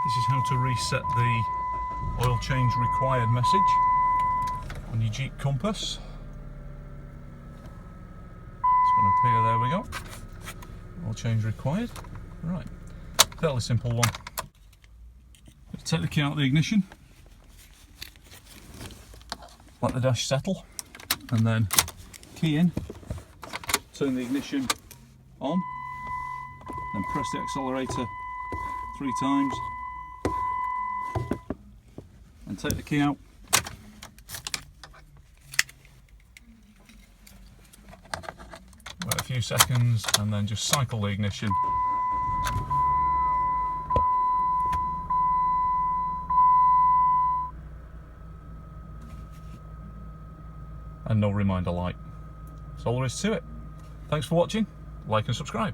This is how to reset the oil change required message on your Jeep Compass. It's going to appear, there we go. Oil change required. Right, fairly simple one. Take the key out of the ignition, let the dash settle, and then key in, turn the ignition on, then press the accelerator 3 times, and take the key out. Wait a few seconds and then just cycle the ignition. And no reminder light. That's all there is to it. Thanks for watching, like and subscribe.